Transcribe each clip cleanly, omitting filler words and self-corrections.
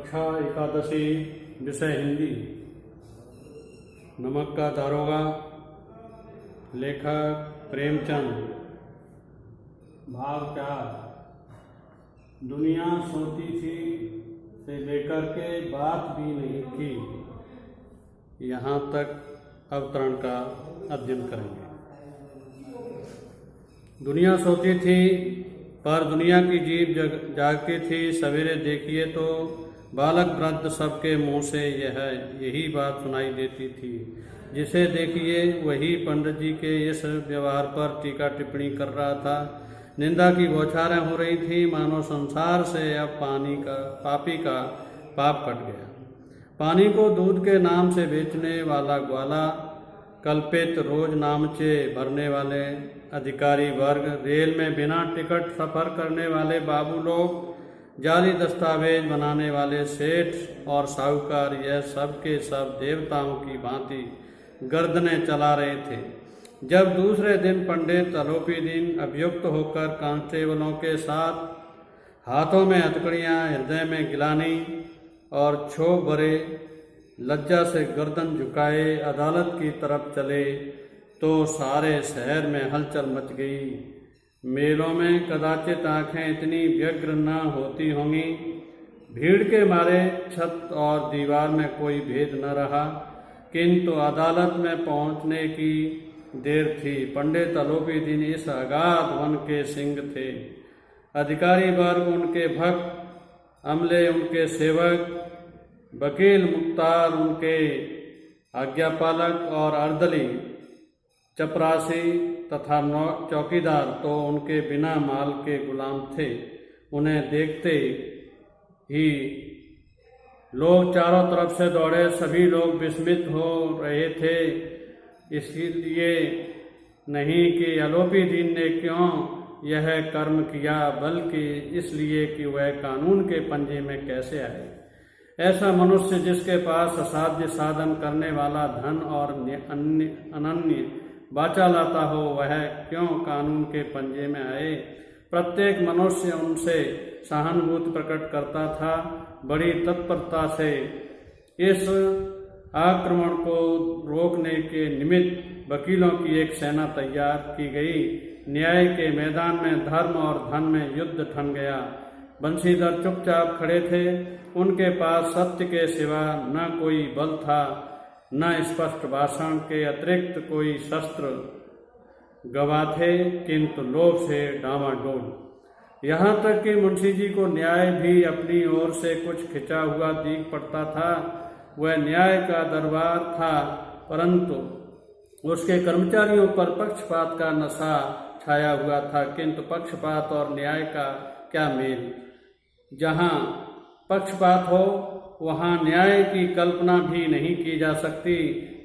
कक्षा एकादशी, विषय हिंदी। नमक का दारोगा, लेखक प्रेमचंद। भाव 4। दुनिया सोती थी से लेकर के बात भी नहीं की, यहाँ तक अवतरण का अध्ययन करेंगे। दुनिया सोती थी पर दुनिया की जीभ जागती थी। सवेरे देखिए तो बालक वृद्ध सबके मुंह से यही बात सुनाई देती थी। जिसे देखिए वही पंडित जी के इस व्यवहार पर टीका टिप्पणी कर रहा था। निंदा की बौछारें हो रही थी, मानो संसार से अब पापी का पाप कट गया। पानी को दूध के नाम से बेचने वाला ग्वाला, कल्पित रोज नामचे भरने वाले अधिकारी वर्ग, रेल में बिना टिकट सफर करने वाले बाबू लोग, जाली दस्तावेज बनाने वाले सेठ और साहूकार, यह सब के सब देवताओं की भांति गर्दनें चला रहे थे। जब दूसरे दिन पंडित अलोपीदीन अभियुक्त होकर कांस्टेबलों के साथ, हाथों में हथकड़ियाँ, हृदय में गिलानी और क्षोभ भरे लज्जा से गर्दन झुकाए अदालत की तरफ चले तो सारे शहर में हलचल मच गई। मेलों में कदाचित आंखें इतनी व्यग्र न होती होंगी। भीड़ के मारे छत और दीवार में कोई भेद न रहा, किंतु अदालत में पहुंचने की देर थी। पंडित अलोपीदीन इस अगाध वन के सिंह थे। अधिकारी वर्ग उनके भक्त, अमले उनके सेवक, वकील मुख्तार उनके आज्ञापालक और अर्दली, चपरासी तथा चौकीदार तो उनके बिना माल के गुलाम थे। उन्हें देखते ही लोग चारों तरफ से दौड़े। सभी लोग विस्मित हो रहे थे, इसलिए नहीं कि अलोपीदीन ने क्यों यह कर्म किया, बल्कि इसलिए कि वह कानून के पंजे में कैसे आए। ऐसा मनुष्य जिसके पास असाध्य साधन करने वाला धन और अनन्य वाचालता हो, वह क्यों कानून के पंजे में आए। प्रत्येक मनुष्य उनसे सहानुभूति प्रकट करता था। बड़ी तत्परता से इस आक्रमण को रोकने के निमित्त वकीलों की एक सेना तैयार की गई। न्याय के मैदान में धर्म और धन में युद्ध ठन गया। बंशीधर चुपचाप खड़े थे। उनके पास सत्य के सिवा न कोई बल था, न स्पष्ट भाषण के अतिरिक्त कोई शस्त्र गवाह थे, किंतु लोभ से डामाडोल। यहाँ तक कि मुंशी जी को न्याय भी अपनी ओर से कुछ खिंचा हुआ दिख पड़ता था। वह न्याय का दरबार था, परंतु उसके कर्मचारियों पर पक्षपात का नशा छाया हुआ था। किंतु पक्षपात और न्याय का क्या मेल। जहाँ पक्षपात हो वहाँ न्याय की कल्पना भी नहीं की जा सकती।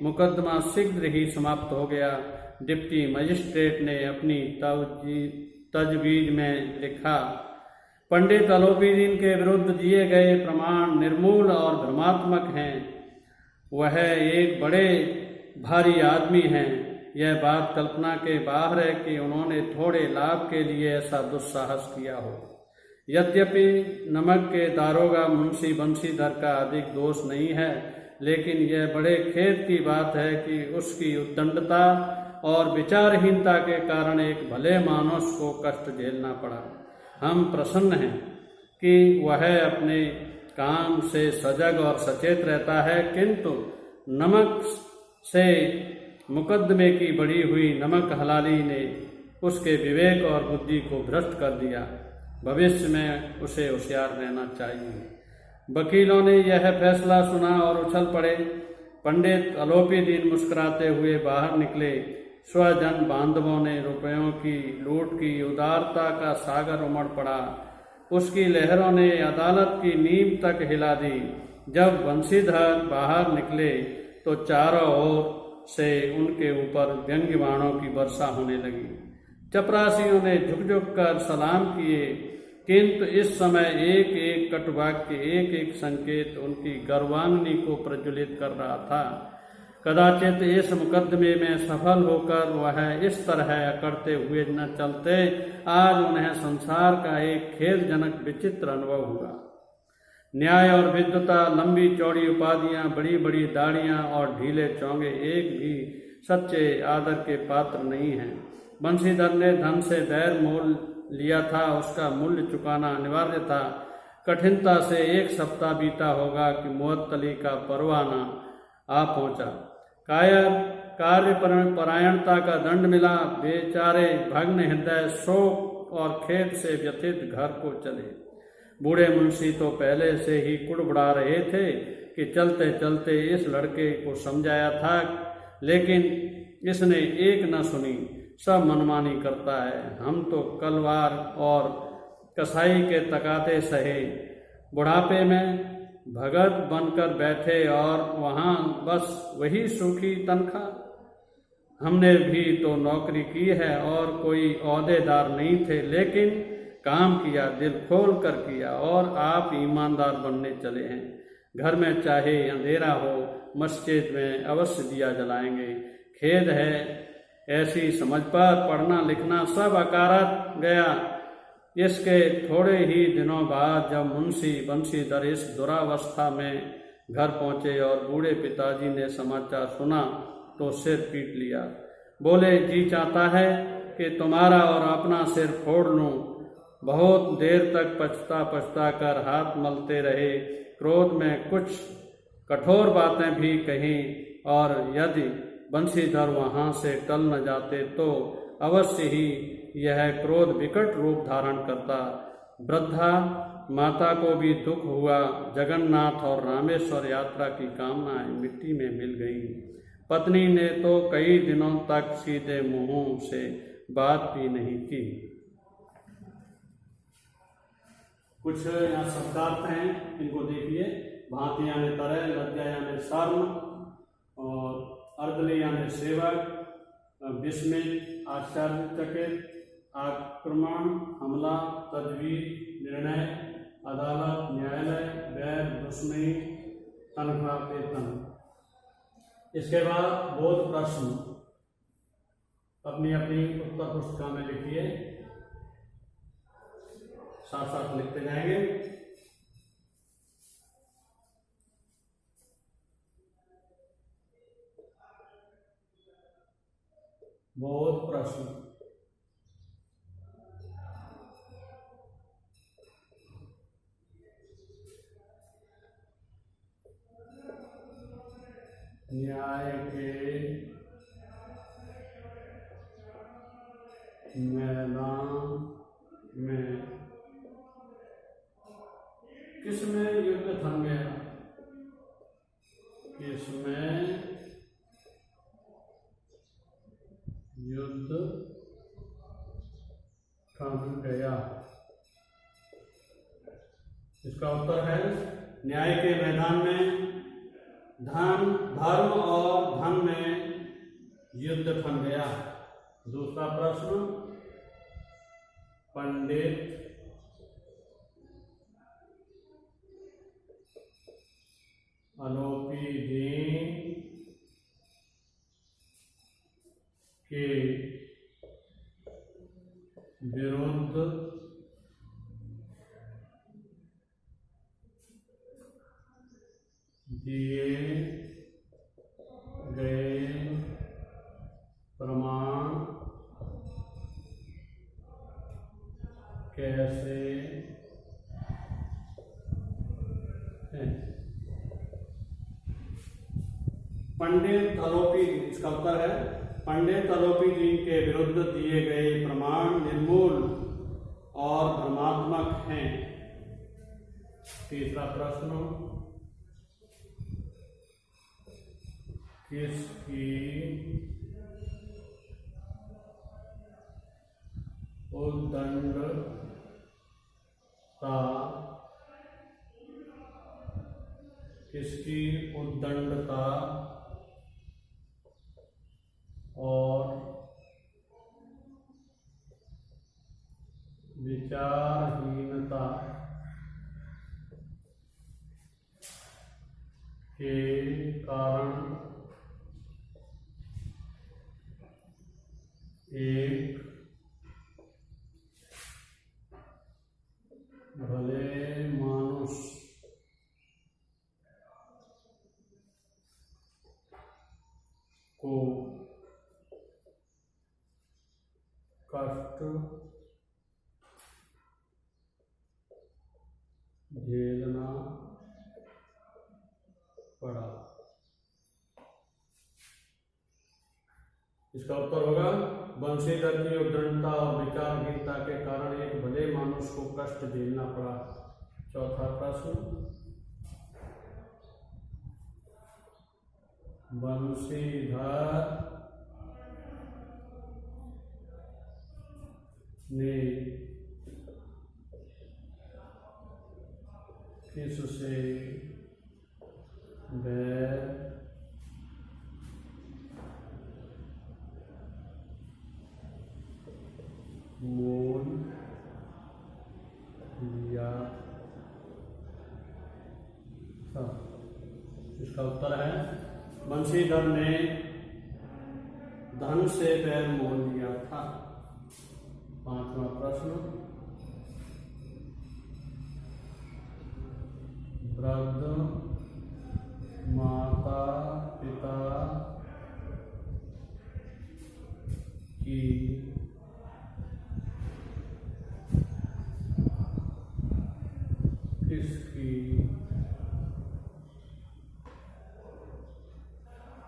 मुकदमा शीघ्र ही समाप्त हो गया। डिप्टी मजिस्ट्रेट ने अपनी तजवीज में लिखा, पंडित अलोपीदीन के विरुद्ध दिए गए प्रमाण निर्मूल और भ्रमात्मक हैं। वह एक बड़े भारी आदमी हैं। यह बात कल्पना के बाहर है कि उन्होंने थोड़े लाभ के लिए ऐसा दुस्साहस किया हो। यद्यपि नमक के दारोगा मुंशी बंशीधर का अधिक दोष नहीं है, लेकिन यह बड़े खेद की बात है कि उसकी उद्दंडता और विचारहीनता के कारण एक भले मानुष को कष्ट झेलना पड़ा। हम प्रसन्न हैं कि वह अपने काम से सजग और सचेत रहता है, किंतु नमक से मुकदमे की बढ़ी हुई नमक हलाली ने उसके विवेक और बुद्धि को भ्रष्ट कर दिया। भविष्य में उसे होशियार रहना चाहिए। वकीलों ने यह फैसला सुना और उछल पड़े। पंडित अलोपीदीन मुस्कुराते हुए बाहर निकले। स्वजन बांधवों ने रुपयों की लूट की उदारता का सागर उमड़ पड़ा। उसकी लहरों ने अदालत की नींव तक हिला दी। जब बंशीधर बाहर निकले तो चारों ओर से उनके ऊपर व्यंग्य बाणों की वर्षा होने लगी। चपरासियों ने झुक झुक कर सलाम किए, किंतु इस समय एक एक कटुवाक्य, एक एक संकेत उनकी गर्वांगनी को प्रज्वलित कर रहा था। कदाचित इस मुकदमे में सफल होकर वह इस तरह अकड़ते हुए न चलते, आज उन्हें संसार का एक खेदजनक विचित्र अनुभव हुआ। न्याय और विद्वता, लंबी चौड़ी उपाधियां, बड़ी बड़ी दाढ़ियां और ढीले चौंगे एक भी सच्चे आदर के पात्र नहीं हैं। बंशीधर ने धन से बैर मोल लिया था, उसका मूल्य चुकाना अनिवार्य था। कठिनता से 1 सप्ताह बीता होगा कि मुअत्तली का परवाना आ पहुंचा। कार्य परायणता का दंड मिला। बेचारे भग्न हृदय शोक और खेद से व्यथित घर को चले। बूढ़े मुंशी तो पहले से ही कुड़बुड़ा रहे थे कि चलते चलते इस लड़के को समझाया था, लेकिन इसने एक न सुनी, सब मनमानी करता है। हम तो कलवार और कसाई के तकाते सहे, बुढ़ापे में भगत बनकर बैठे और वहाँ बस वही सूखी तनख्वाह। हमने भी तो नौकरी की है और कोई ओहदेदार नहीं थे, लेकिन काम किया, दिल खोल कर किया, और आप ईमानदार बनने चले हैं। घर में चाहे अंधेरा हो, मस्जिद में अवश्य दिया जलाएंगे। खेद है, ऐसी समझ पर पढ़ना लिखना सब अकारत गया। इसके थोड़े ही दिनों बाद जब मुंशी बंशीधर इस दुरावस्था में घर पहुंचे और बूढ़े पिताजी ने समाचार सुना तो सिर पीट लिया। बोले, जी चाहता है कि तुम्हारा और अपना सिर फोड़ लूं। बहुत देर तक पछता कर हाथ मलते रहे। क्रोध में कुछ कठोर बातें भी कहीं, और यदि बंशीधर वहां से टल न जाते तो अवश्य ही यह क्रोध विकट रूप धारण करता। वृद्धा माता को भी दुख हुआ। जगन्नाथ और रामेश्वर यात्रा की कामनाएं मिट्टी में मिल गईं। पत्नी ने तो कई दिनों तक सीधे मुंह से बात भी नहीं की। कुछ यहाँ शब्दार्थ हैं, इनको देखिए। भांति यानी तरह, लज्जा यानी शर्म, और अर्दली यानी सेवक, विस्मित, आश्चर्यचकित, आक्रमण, हमला, तजवीज, निर्णय, अदालत, न्यायालय, वैर, दुश्मनी, तनख्वाह, वेतन। इसके बाद बोध प्रश्न अपनी अपनी उत्तर पुस्तिका में लिखिए, साथ साथ लिखते जाएंगे। बोध प्रश्न। न्याय के मैदान में किसमें युद्ध थम गया? किसमें युद्ध थम गया? इसका उत्तर है, न्याय के मैदान में धर्म और धन में युद्ध थम गया। दूसरा प्रश्न, पंडित अलोपी दीन के विरुद्ध दिए गए प्रमाण कैसे हैं? पंडित अलोपी, इसका उत्तर है, पंडित अलोपी जी के विरुद्ध दिए गए प्रमाण निर्मूल और भ्रमात्मक हैं। तीसरा प्रश्न, किसकी उद्दंडता और विचारहीनता के कारण एक भले मानुष कष्ट झेलना पड़ा। इसका उत्तर होगा बंशीधर की उद्दंडता और विचारहीनता के कारण एक भले मनुष्य को कष्ट झेलना पड़ा। चौथा प्रश्न, बंशीधर ने किससे बैर मोल लिया था? इसका उत्तर है बंशीधर ने धन से बैर मोल लिया था। पांचवा प्रश्न, वृद्ध माता पिता की किसकी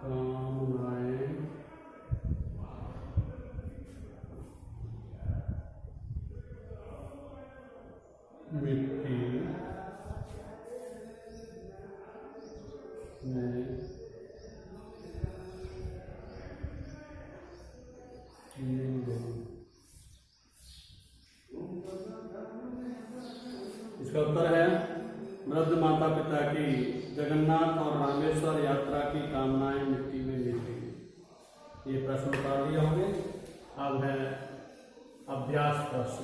कामनाएं मिट्टी में इसका उत्तर है वृद्ध माता पिता की जगन्नाथ और रामेश्वर यात्रा की कामनाएं मिट्टी में मिल गई। ये प्रश्न उतार दिए होंगे। अब है अभ्यास प्रश्न।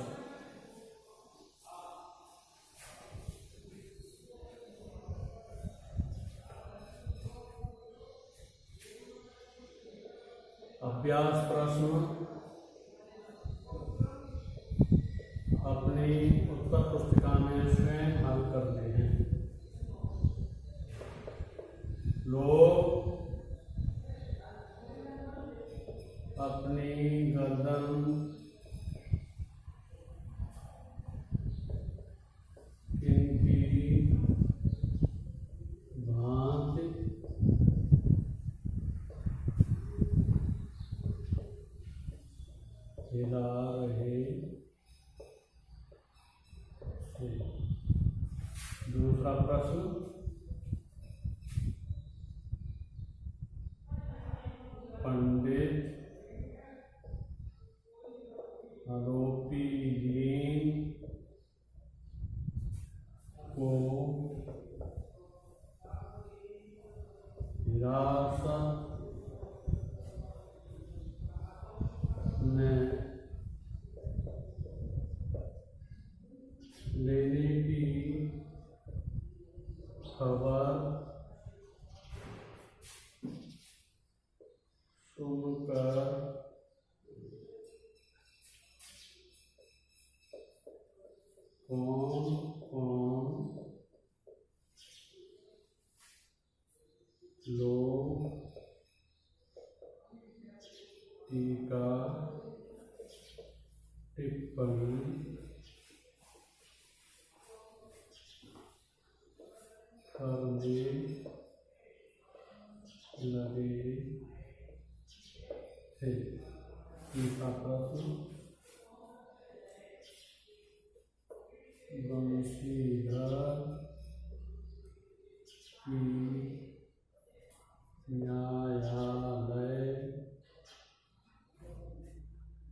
अभ्यास प्रश्न अपनी उत्तर पुस्तिका में स्वयं हल करने हैं। लोग अपनी गर्दन किनकी भांति हिला रहे थे। दूसरा प्रश्न, पंडित आरोपी दीन को हिरासत में लेने की खबर सुनकर कौन कौन लोग टीका टिप्पणी करने लगे थे? तीसरा प्रश्न, बंशीधर की न्यायालय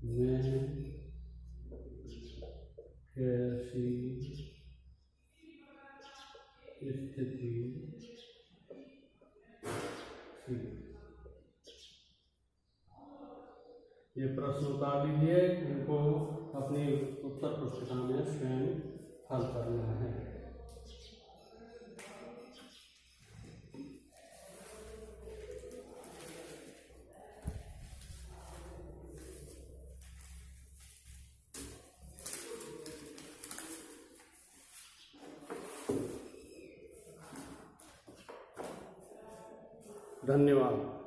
में कैसी स्थिति थी? ये प्रश्न उतार लीजिए, इनको अपनी उत्तर पुस्तिका में स्वयं हल करना है। धन्यवाद।